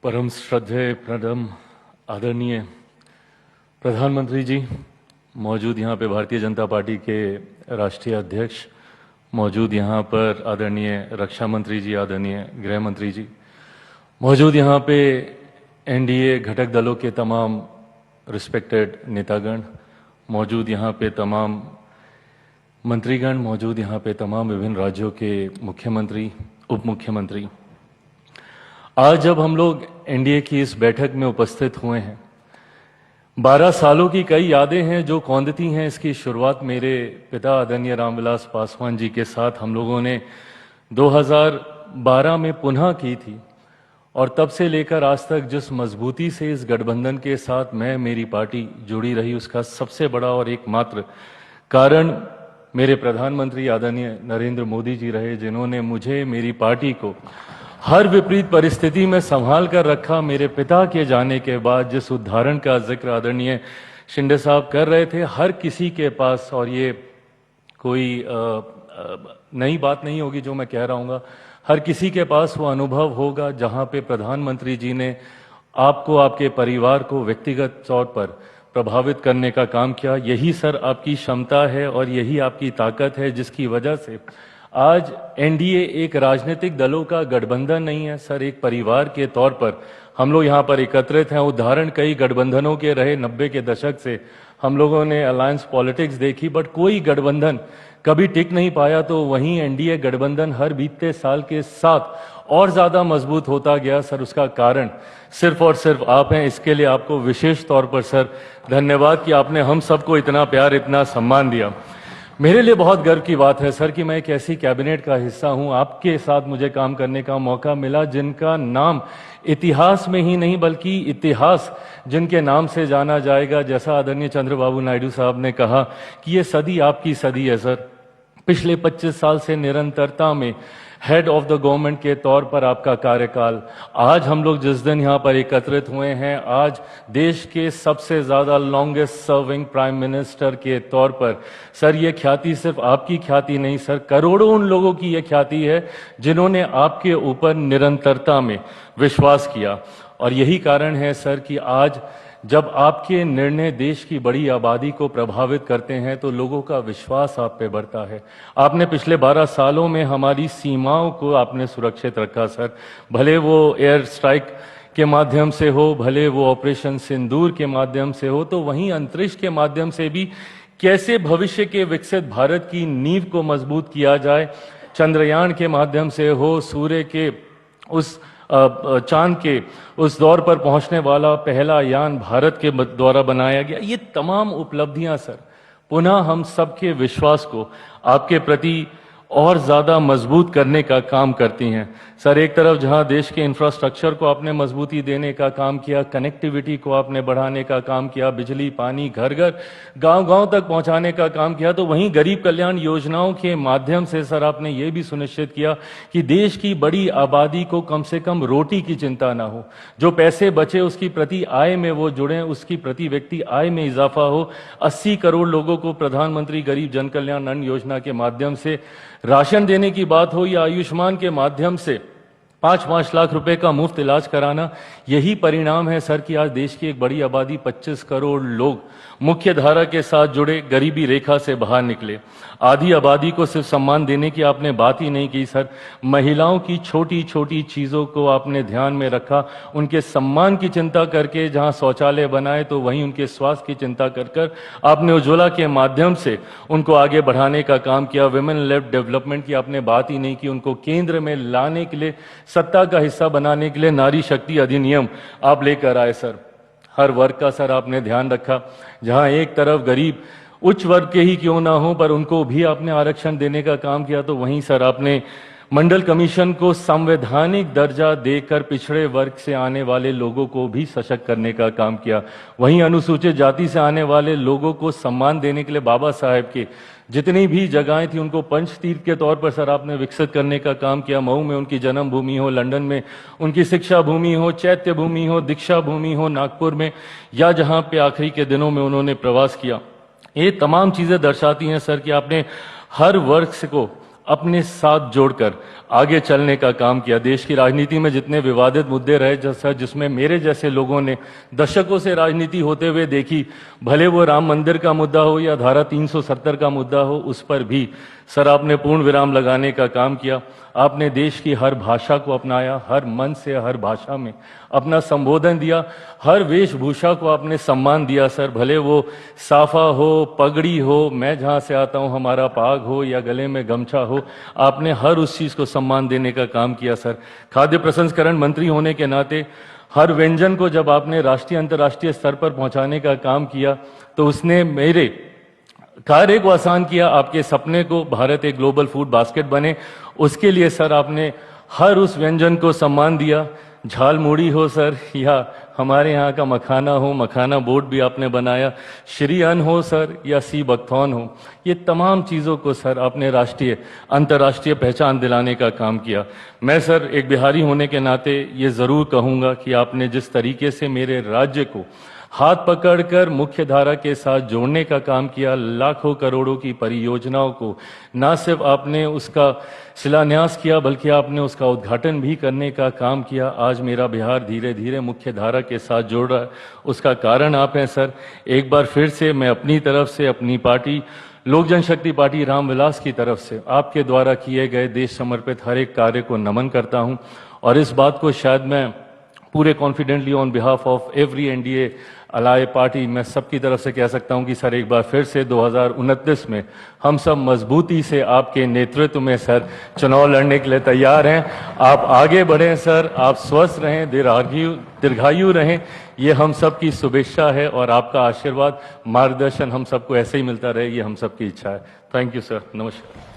परम श्रद्धेय प्रणम आदरणीय प्रधानमंत्री जी, मौजूद यहाँ पे भारतीय जनता पार्टी के राष्ट्रीय अध्यक्ष, मौजूद यहाँ पर आदरणीय रक्षा मंत्री जी, आदरणीय गृह मंत्री जी, मौजूद यहाँ पे एनडीए घटक दलों के तमाम रिस्पेक्टेड नेतागण, मौजूद यहाँ पे तमाम मंत्रीगण, मौजूद यहाँ पे तमाम विभिन्न राज्यों के मुख्यमंत्री, उप मुख्यमंत्री, आज जब हम लोग एनडीए की इस बैठक में उपस्थित हुए हैं, 12 सालों की कई यादें हैं जो कौंधती हैं। इसकी शुरुआत मेरे पिता आदरणीय रामविलास पासवान जी के साथ हम लोगों ने 2012 में पुनः की थी और तब से लेकर आज तक जिस मजबूती से इस गठबंधन के साथ मेरी पार्टी जुड़ी रही, उसका सबसे बड़ा और एकमात्र कारण मेरे प्रधानमंत्री आदरणीय नरेंद्र मोदी जी रहे, जिन्होंने मुझे, मेरी पार्टी को हर विपरीत परिस्थिति में संभाल कर रखा। मेरे पिता के जाने के बाद जिस उदाहरण का जिक्र आदरणीय शिंदे साहब कर रहे थे, हर किसी के पास, और ये कोई नई बात नहीं होगी जो मैं कह रहा हूँ, हर किसी के पास वो अनुभव होगा जहाँ पे प्रधानमंत्री जी ने आपको, आपके परिवार को व्यक्तिगत तौर पर प्रभावित करने का काम किया। यही सर आपकी क्षमता है और यही आपकी ताकत है, जिसकी वजह से आज एनडीए एक राजनीतिक दलों का गठबंधन नहीं है सर, एक परिवार के तौर पर हम लोग यहाँ पर एकत्रित हैं। उदाहरण कई गठबंधनों के रहे, 90 के दशक से हम लोगों ने अलायंस पॉलिटिक्स देखी, बट कोई गठबंधन कभी टिक नहीं पाया। तो वहीं एनडीए गठबंधन हर बीतते साल के साथ और ज्यादा मजबूत होता गया सर। उसका कारण सिर्फ और सिर्फ आप हैं। इसके लिए आपको विशेष तौर पर सर धन्यवाद कि आपने हम सबको इतना प्यार, इतना सम्मान दिया। मेरे लिए बहुत गर्व की बात है सर कि मैं एक ऐसी कैबिनेट का हिस्सा हूं, आपके साथ मुझे काम करने का मौका मिला, जिनका नाम इतिहास में ही नहीं बल्कि इतिहास जिनके नाम से जाना जाएगा। जैसा आदरणीय चंद्रबाबू नायडू साहब ने कहा कि ये सदी आपकी सदी है सर। पिछले 25 साल से निरंतरता में हेड ऑफ द गवर्नमेंट के तौर पर आपका कार्यकाल, आज हम लोग जिस दिन यहाँ पर एकत्रित हुए हैं, आज देश के सबसे ज्यादा लॉन्गेस्ट सर्विंग प्राइम मिनिस्टर के तौर पर सर, ये ख्याति सिर्फ आपकी ख्याति नहीं सर, करोड़ों उन लोगों की ये ख्याति है जिन्होंने आपके ऊपर निरंतरता में विश्वास किया। और यही कारण है सर कि आज जब आपके निर्णय देश की बड़ी आबादी को प्रभावित करते हैं तो लोगों का विश्वास आप पे बढ़ता है। आपने पिछले 12 सालों में हमारी सीमाओं को आपने सुरक्षित रखा सर, भले वो एयर स्ट्राइक के माध्यम से हो, भले वो ऑपरेशन सिंदूर के माध्यम से हो, तो वहीं अंतरिक्ष के माध्यम से भी कैसे भविष्य के विकसित भारत की नींव को मजबूत किया जाए, चंद्रयान के माध्यम से हो, सूर्य के उस चांद के उस दौर पर पहुंचने वाला पहला यान भारत के द्वारा बनाया गया। ये तमाम उपलब्धियां सर पुनः हम सबके विश्वास को आपके प्रति और ज्यादा मजबूत करने का काम करती हैं सर। एक तरफ जहां देश के इंफ्रास्ट्रक्चर को आपने मजबूती देने का काम किया, कनेक्टिविटी को आपने बढ़ाने का काम किया, बिजली पानी घर घर गांव-गांव तक पहुंचाने का काम किया, तो वहीं गरीब कल्याण योजनाओं के माध्यम से सर आपने ये भी सुनिश्चित किया कि देश की बड़ी आबादी को कम से कम रोटी की चिंता ना हो, जो पैसे बचे उसकी प्रति आय में वो जुड़े, उसकी प्रति व्यक्ति आय में इजाफा हो। 80 करोड़ लोगों को प्रधानमंत्री गरीब जन कल्याण अन्न योजना के माध्यम से राशन देने की बात हो या आयुष्मान के माध्यम से 5-5 लाख रुपए का मुफ्त इलाज कराना, यही परिणाम है सर कि आज देश की एक बड़ी आबादी 25 करोड़ लोग मुख्य धारा के साथ जुड़े, गरीबी रेखा से बाहर निकले। आधी आबादी को सिर्फ सम्मान देने की आपने बात ही नहीं की सर, महिलाओं की छोटी छोटी चीजों को आपने ध्यान में रखा, उनके सम्मान की चिंता करके जहां शौचालय बनाए तो वहीं उनके स्वास्थ्य की चिंता कर आपने उज्ज्वला के माध्यम से उनको आगे बढ़ाने का काम किया। विमेन लेड डेवलपमेंट की आपने बात ही नहीं की, उनको केंद्र में लाने के लिए, सत्ता का हिस्सा बनाने के लिए नारी शक्ति अधिनियम आप लेकर आए सर। हर वर्ग का सर आपने ध्यान रखा, जहां एक तरफ गरीब उच्च वर्ग के ही क्यों ना हो पर उनको भी आपने आरक्षण देने का काम किया, तो वहीं सर आपने मंडल कमीशन को संवैधानिक दर्जा देकर पिछड़े वर्ग से आने वाले लोगों को भी सशक्त करने का काम किया। वहीं अनुसूचित जाति से आने वाले लोगों को सम्मान देने के लिए बाबा साहेब के जितनी भी जगहें थी उनको पंचतीर्थ के तौर पर सर आपने विकसित करने का काम किया। मऊ में उनकी जन्म भूमि हो, लंदन में उनकी शिक्षा भूमि हो, चैत्य भूमि हो, दीक्षा भूमि हो नागपुर में, या जहां पे आखिरी के दिनों में उन्होंने प्रवास किया। ये तमाम चीजें दर्शाती हैं सर कि आपने हर वर्ग को अपने साथ जोड़कर आगे चलने का काम किया। देश की राजनीति में जितने विवादित मुद्दे रहे जैसा जिसमें मेरे जैसे लोगों ने दशकों से राजनीति होते हुए देखी, भले वो राम मंदिर का मुद्दा हो या धारा 370 का मुद्दा हो, उस पर भी सर आपने पूर्ण विराम लगाने का काम किया। आपने देश की हर भाषा को अपनाया, हर मन से हर भाषा में अपना संबोधन दिया, हर वेशभूषा को आपने सम्मान दिया सर, भले वो साफा हो, पगड़ी हो, मैं जहाँ से आता हूँ हमारा पाग हो या गले में गमछा हो, आपने हर उस चीज़ को सम्मान देने का काम किया सर। खाद्य प्रसंस्करण मंत्री होने के नाते हर व्यंजन को जब आपने राष्ट्रीय अंतर्राष्ट्रीय स्तर पर पहुंचाने का काम किया तो उसने मेरे कार्य को आसान किया। आपके सपने को भारत एक ग्लोबल फूड बास्केट बने, उसके लिए सर आपने हर उस व्यंजन को सम्मान दिया। झाल मूढ़ी हो सर या हमारे यहाँ का मखाना हो, मखाना बोर्ड भी आपने बनाया, श्री अन्न हो सर या सी बकथॉन हो, ये तमाम चीज़ों को सर आपने राष्ट्रीय अंतर्राष्ट्रीय पहचान दिलाने का काम किया। मैं सर एक बिहारी होने के नाते ये ज़रूर कहूँगा कि आपने जिस तरीके से मेरे राज्य को हाथ पकड़कर मुख्य धारा के साथ जोड़ने का काम किया, लाखों करोड़ों की परियोजनाओं को न सिर्फ आपने उसका शिलान्यास किया बल्कि आपने उसका उद्घाटन भी करने का काम किया। आज मेरा बिहार धीरे धीरे मुख्य धारा के साथ जोड़ रहा है, उसका कारण आप हैं सर। एक बार फिर से मैं अपनी तरफ से, अपनी पार्टी लोक जनशक्ति पार्टी रामविलास की तरफ से आपके द्वारा किए गए देश समर्पित हर एक कार्य को नमन करता हूं और इस बात को शायद मैं पूरे confidently on behalf of every NDA ally party मैं सबकी तरफ से कह सकता हूं कि सर एक बार फिर से 2029 में हम सब मजबूती से आपके नेतृत्व में सर चुनाव लड़ने के लिए तैयार हैं। आप आगे बढ़ें सर, आप स्वस्थ रहें, दीर्घायु रहें, ये हम सब की शुभेच्छा है और आपका आशीर्वाद मार्गदर्शन हम सबको ऐसे ही मिलता रहे, ये हम सबकी इच्छा है। थैंक यू सर, नमस्कार।